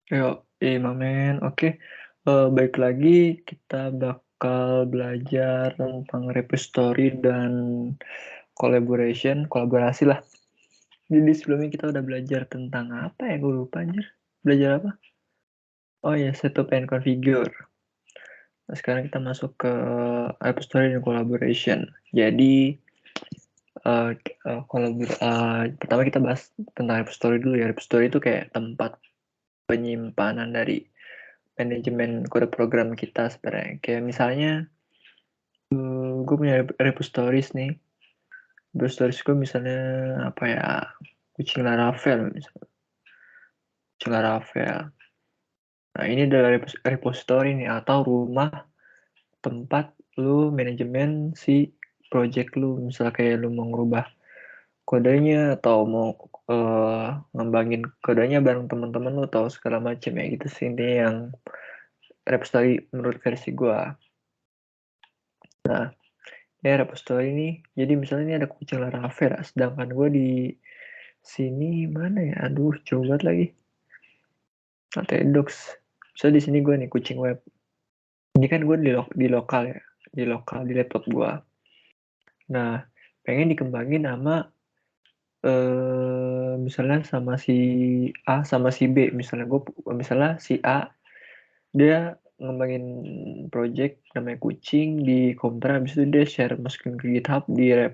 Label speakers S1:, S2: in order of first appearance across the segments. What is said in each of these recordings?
S1: Mamen. Oke, baik lagi kita bakal belajar tentang repository dan kolaborasi lah. Jadi sebelumnya kita udah belajar tentang apa ya? Gue lupa anjir. Belajar apa? Oh ya, setup and configure. Nah, sekarang kita masuk ke repository dan collaboration. Jadi pertama kita bahas tentang repository dulu ya. Repository itu kayak tempat penyimpanan dari manajemen kode program kita sebenarnya. Kayak misalnya gue punya repositories nih. Repositories gue misalnya apa ya? Kucing Laravel misalnya. Kucing Laravel. Nah, ini adalah repository nih atau rumah tempat lu manajemen si project lu. Misalnya kayak lu mau ngerubah kodenya atau mau ngembangin kodenya bareng teman-teman lu atau segala macam ya gitu sih intinya yang repository menurut versi gue. Nah, ya repository ini jadi misalnya ini ada kucing Laravel, sedangkan gue di sini mana ya? Aduh, jauh banget lagi. Docs. So di sini gue nih kucing web. Ini kan gue di lokal ya, di laptop gue. Nah, pengen dikembangin sama misalnya sama si A sama si B. Misalnya si A dia ngembangin project namanya kucing di komputer, habis itu dia share masukin ke GitHub,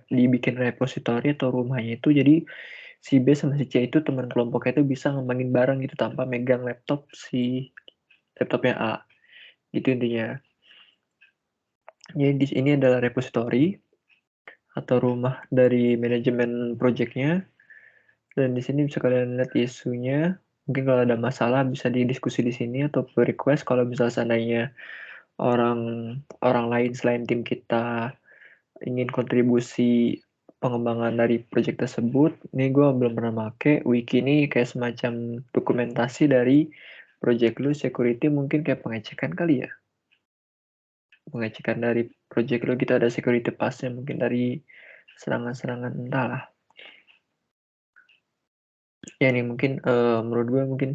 S1: dibikin repository atau rumahnya itu, jadi si B sama si C itu teman kelompoknya itu bisa ngembangin bareng gitu tanpa megang laptopnya A gitu intinya. Jadi di sini adalah repository atau rumah dari manajemen projectnya, dan di sini bisa kalian lihat isunya. Mungkin kalau ada masalah bisa didiskusi di sini atau request kalau misal seandainya orang orang lain selain tim kita ingin kontribusi pengembangan dari project tersebut. Ini gue belum pernah make wiki ini, kayak semacam dokumentasi dari project lu security, mungkin kayak pengecekan kali ya, pengecekan dari project lu kita ada security passnya mungkin dari serangan-serangan entahlah ya. Ini mungkin menurut gue mungkin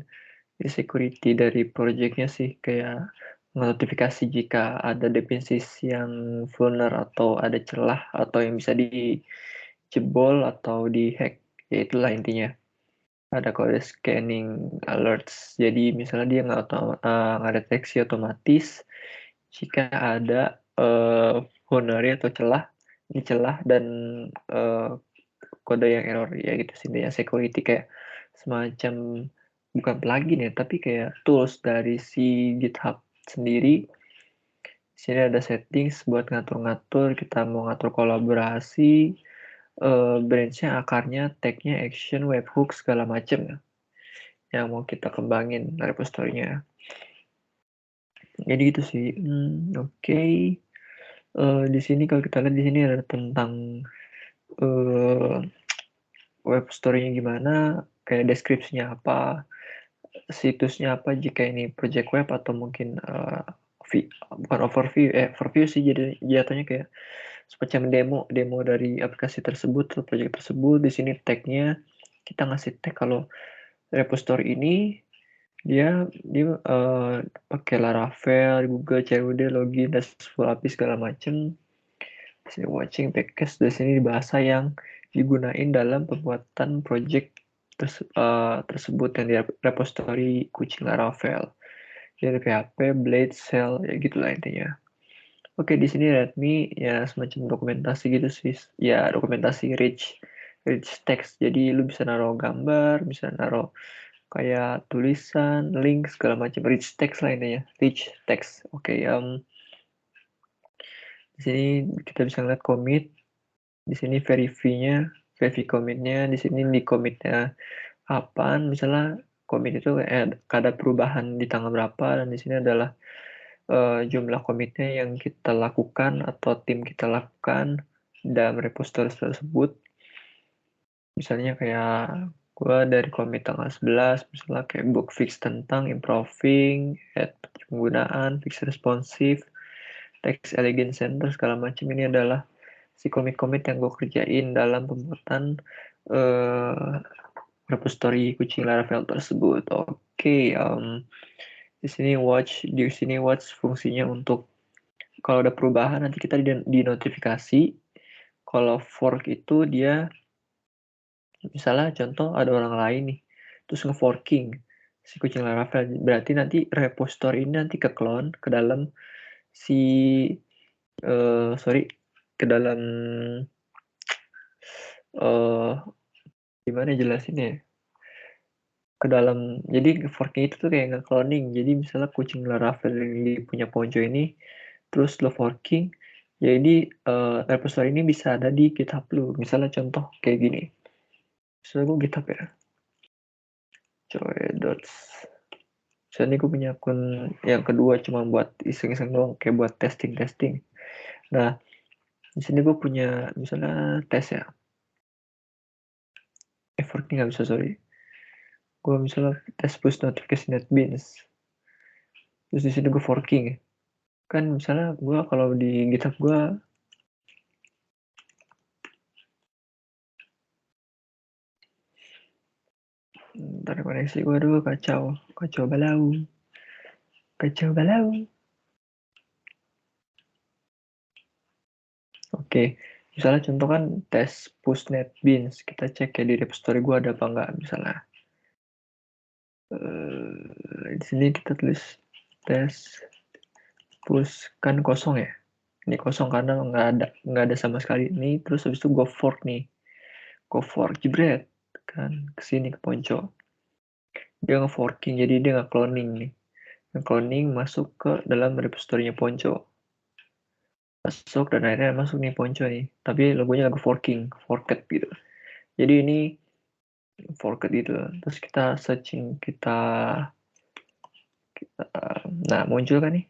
S1: security dari projectnya sih kayak notifikasi jika ada dependensi yang vulner atau ada celah atau yang bisa dijebol atau dihack, ya itulah intinya. Ada kode scanning alerts, jadi misalnya dia nggak deteksi otomatis jika ada vulnernya atau celah dan uh, kode yang error ya gitu sih intinya. Security kayak semacam bukan plugin ya, tapi kayak tools dari si GitHub sendiri. Di sini ada settings buat ngatur-ngatur, kita mau ngatur kolaborasi, branch-nya, akarnya, tag-nya, action, webhook, segala macam ya, yang mau kita kembangin repository-nya. Jadi gitu sih. Oke. Di sini kalau kita lihat di sini ada tentang web story-nya gimana, kayak deskripsinya apa, situsnya apa jika ini project web atau mungkin bukan overview sih, jadi jatuhnya kayak semacam demo dari aplikasi tersebut atau project tersebut. Di sini tag-nya kita ngasih tag kalau repository ini dia pakai Laravel, Google, CRUD, login, RESTful API segala macam. Di sini watching package, di sini bahasa yang digunain dalam pembuatan project tersebut yang di repository kucing Laravel. Jadi PHP, Blade, Shell, ya gitulah intinya. Oke, di sini Redmi ya semacam dokumentasi gitu sih. Ya, dokumentasi rich text. Jadi lu bisa naruh gambar, bisa naruh kayak tulisan, link segala macam, rich text lah intinya. Rich text. Oke, di sini kita bisa lihat commit. Di sini verify commitnya. Di sini di commitnya apaan, misalnya commit itu ada perubahan di tanggal berapa, dan di sini adalah jumlah commitnya yang kita lakukan atau tim kita lakukan dalam repository tersebut. Misalnya kayak gue dari commit tanggal 11, misalnya kayak book fix tentang improving, add penggunaan, fix responsive, text elegant center, segala macam. Ini adalah si commit yang gue kerjain dalam pembuatan repository kucing Laravel tersebut. Oke, di sini watch fungsinya untuk kalau ada perubahan nanti kita di notifikasi. Kalau fork itu dia misalnya contoh ada orang lain nih, terus nge-forking si kucing Laravel, berarti nanti repository ini nanti ke clone ke dalam si ke dalam gimana jelasinnya? Ke dalam, jadi forking itu tuh kayak nge-cloning. Jadi misalnya kucing Laravel yang punya Ponco ini terus lo forking, jadi repository ini bisa ada di GitHub lu. Misalnya contoh kayak gini. Misalnya gue GitHub ya. Coy.dots. Misalnya gue punya akun yang kedua cuma buat iseng-iseng doang, kayak buat testing-testing. Nah, di sini gue punya misalnya tes ya. Forking nggak bisa, sorry. Gue misalnya tes push notification NetBeans. Terus di sini gue forking ya. Kan misalnya gue kalau di GitHub gue ntar koneksi gue dulu kacau balau. Oke, misalnya contoh kan tes push NetBeans, kita cek ya di repository gue ada apa enggak misalnya. Di sini kita tulis tes push, kan kosong ya. Ini kosong karena nggak ada sama sekali. Ini terus habis itu go fork nih, go fork jebret kan kesini ke Ponco. Dia nge-forking, jadi dia nge-cloning nih. Nge-cloning masuk ke dalam repository-nya Ponco. Masuk dan akhirnya masuk nih Ponco nih. Tapi logonya lagu forking, forked gitu. Jadi ini forked gitu. Terus kita searching, nah muncul kan nih.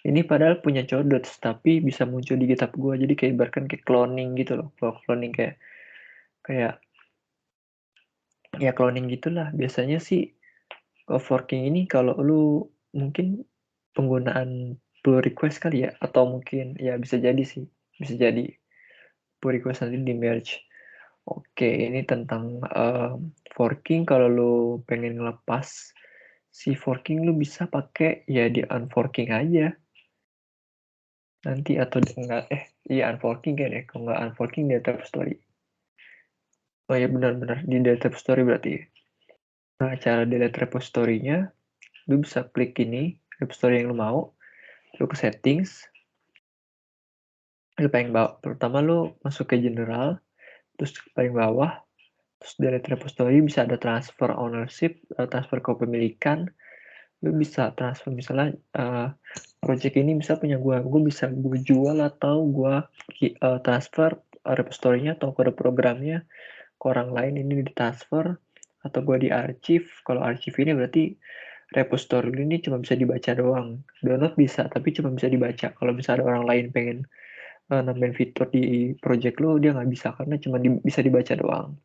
S1: Ini padahal punya codots, tapi bisa muncul di GitHub gue. Jadi kayak ibaratkan kayak cloning gitu loh. Kalau cloning kayak ya cloning gitulah. Biasanya sih forking ini kalau lu mungkin penggunaan pull request kali ya, atau mungkin ya bisa jadi sih, bisa jadi pull request nanti di merge. Oke, ini tentang forking. Kalau lu pengen ngelepas si forking, lu bisa pakai ya di unforking aja nanti, atau enggak iya unforking kan ya, kalau nggak unforking di data story. Oh ya benar-benar di data story berarti. Nah, cara delete repository-nya, lu bisa klik ini repository yang lu mau, lu ke settings, lu paling bawah, pertama lu masuk ke general, terus paling bawah, terus delete repository, bisa ada transfer ownership, transfer kepemilikan, lu bisa transfer misalnya project ini bisa punya gue bisa gue jual atau gue transfer repository-nya atau kode programnya ke orang lain, ini ditransfer atau gue di archive. Kalau archive ini berarti repository ini cuma bisa dibaca doang, download bisa tapi cuma bisa dibaca. Kalau misalnya ada orang lain pengen nambahin fitur di project lo, dia nggak bisa karena cuma bisa dibaca doang.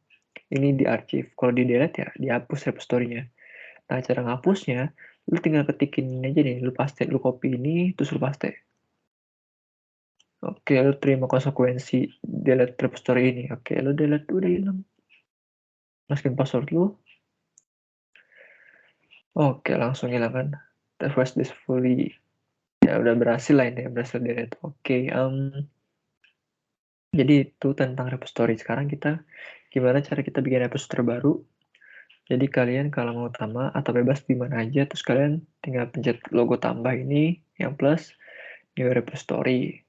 S1: Ini di archive. Kalau di delete ya dihapus repository-nya. Nah, cara ngapusnya, lu tinggal ketikin ini aja nih, lu paste, lu copy ini, terus lu paste. Oke, lu terima konsekuensi delete repository ini. Oke, lu delete, udah hilang. Masukin password lu. Oke, langsung hilang kan. Refresh this fully. Ya, udah berhasil lah ini, berhasil delete. Oke, jadi itu tentang repository. Sekarang kita, gimana cara kita bikin repository baru. Jadi kalian kalau mau tambah atau bebas di mana aja, terus kalian tinggal pencet logo tambah ini, yang plus, new repository.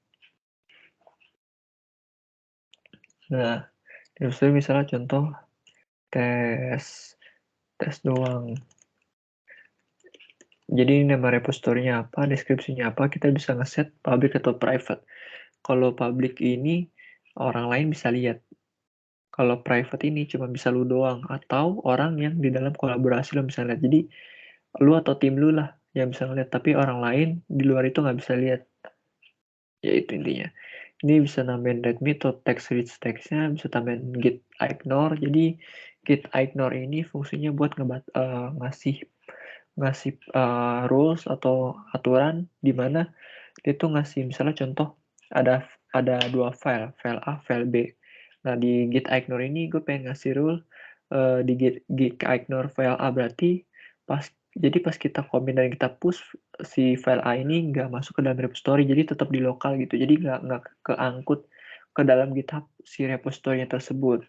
S1: Nah, repository misalnya contoh tes doang. Jadi nama repository-nya apa, deskripsinya apa, kita bisa ngeset public atau private. Kalau public ini orang lain bisa lihat. Kalau private ini cuma bisa lu doang atau orang yang di dalam kolaborasi lo bisa lihat. Jadi lu atau tim lu lah yang bisa ngeliat, tapi orang lain di luar itu nggak bisa lihat. Ya itu intinya. Ini bisa nambahin readme atau text rich text-nya, bisa tambahin git ignore. Jadi git ignore ini fungsinya buat ngasih rules atau aturan di mana dia tuh ngasih misalnya contoh ada dua file A, file B. Nah di git ignore ini gue pengen ngasih rule di git ignore file A, berarti jadi pas kita commit dan kita push si file A ini nggak masuk ke dalam repository, jadi tetap di lokal gitu. Jadi nggak keangkut ke dalam GitHub si repository tersebut.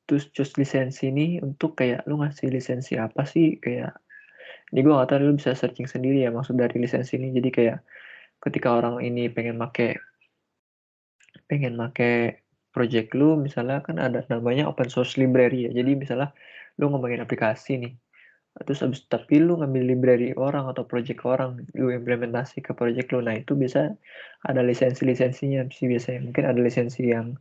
S1: Terus choose lisensi ini untuk kayak lu ngasih lisensi apa sih, kayak ini gue nggak tahu, lu bisa searching sendiri ya maksud dari lisensi ini. Jadi kayak ketika orang ini pengen make project lu, misalnya kan ada namanya open source library ya. Jadi misalnya lu ngembangin aplikasi nih, terus tapi lu ngambil library orang atau project orang, lu implementasi ke project lu. Nah, itu bisa ada lisensinya sih biasanya. Mungkin ada lisensi yang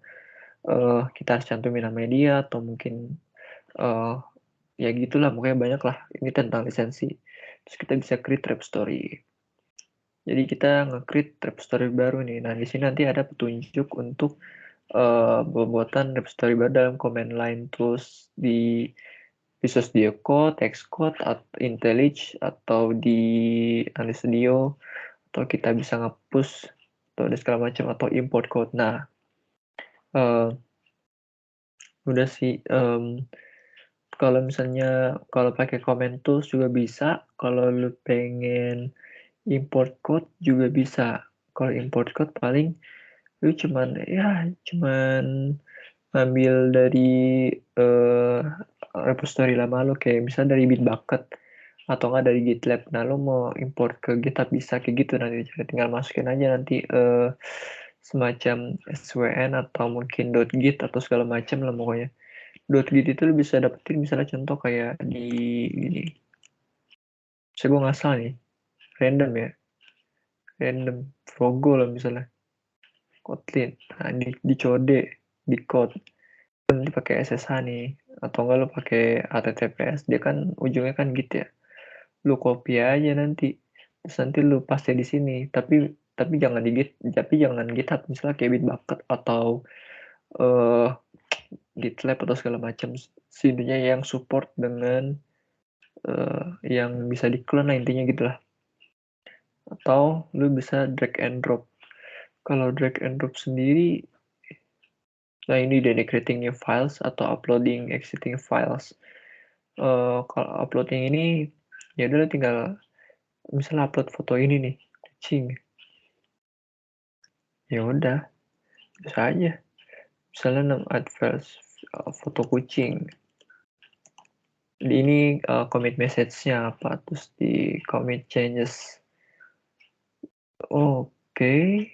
S1: kita harus cantumin namanya dia, atau mungkin ya gitulah, pokoknya banyak lah ini tentang lisensi. Terus kita bisa create repository. Jadi kita nge-create repository baru nih. Nah, di sini nanti ada petunjuk untuk pembuatan repository baru dalam command line tools di Visual Studio Code, Xcode, atau IntelliJ, atau di Analysis Studio, atau kita bisa nge-push atau ada segala macam, atau import code. Nah, udah sih. Kalau misalnya pakai command tools juga bisa. Kalau lu pengen import code juga bisa. Kalau import code paling lu cuman ngambil dari repository lama lo, kayak misalnya dari Bitbucket atau nggak dari GitLab. Nah, lo mau import ke GitHub bisa kayak gitu, nanti tinggal masukin aja nanti semacam SWN atau mungkin .git atau segala macam lah pokoknya. .git itu lo bisa dapetin misalnya contoh kayak di ini. Saya gue nggak salah nih, random Frogo lah misalnya, Kotlin. Nah, di Code, di code nanti pakai SSH nih, atau enggak lo pakai HTTPS, dia kan ujungnya kan Git ya. Lu copy aja nanti, terus nanti lu paste di sini, tapi jangan GitHub, misalnya kayak Bitbucket atau uh, GitLab atau segala macam, intinya yang support dengan yang bisa di-clone lah intinya gitulah. Atau lu bisa drag and drop. Kalau drag and drop sendiri, nah ini creating new files atau uploading existing files. Kalau uploading ini ya udah tinggal misalnya upload foto ini nih, kucing, ya udah bisa aja misalnya adverse foto kucing, di ini commit message-nya apa, terus di commit changes. Oke.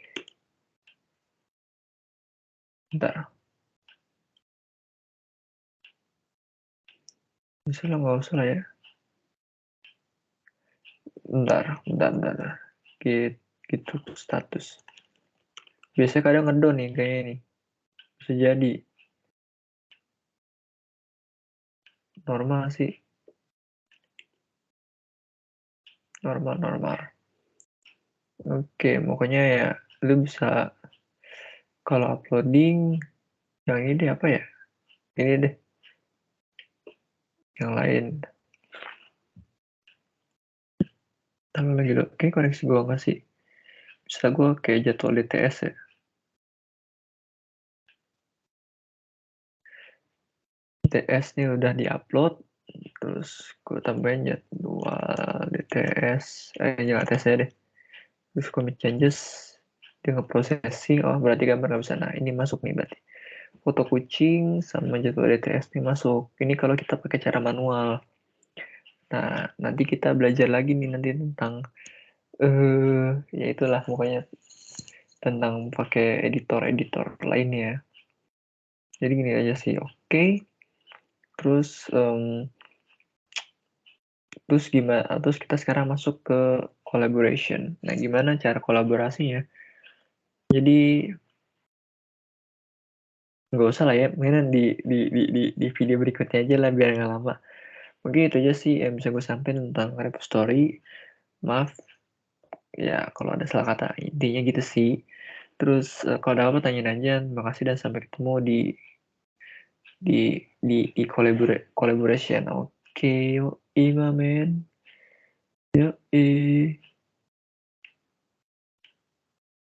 S1: Bentar, misalnya nggak usah lah ya. Bentar. Gitu status. Biasanya kadang ngedon nih kayaknya nih. Bisa jadi. Normal sih. Normal. Oke, pokoknya ya lu bisa kalau uploading yang ini deh, apa ya? Ini deh. Yang lain. Tambah lagi dulu. Oke, koneksi gua nggak sih? Bisa gua kayak jadwal DTS ya. DTS nih udah diupload, terus gue tambahin jadwal DTS, jangan tes ya deh. Terus commit changes, dia nge-processing, oh berarti gambar nggak bisa. Nah, ini masuk nih berarti. Foto kucing sama jadwal DTS nih masuk. Ini kalau kita pakai cara manual. Nah, nanti kita belajar lagi nih nanti tentang ya itulah pokoknya, tentang pakai editor lainnya. Jadi gini aja sih, oke. Terus gimana? Terus kita sekarang masuk ke collaboration. Nah, gimana cara kolaborasinya? Jadi nggak usah lah ya, mungkin di video berikutnya aja lah biar nggak lama. Mungkin itu aja sih yang bisa gue sampaikan tentang repository. Maaf ya kalau ada salah kata, intinya gitu sih. Terus kalau ada apa tanyain aja. Terima kasih dan sampai ketemu di collaboration. Oke, yuk, men. Yuk,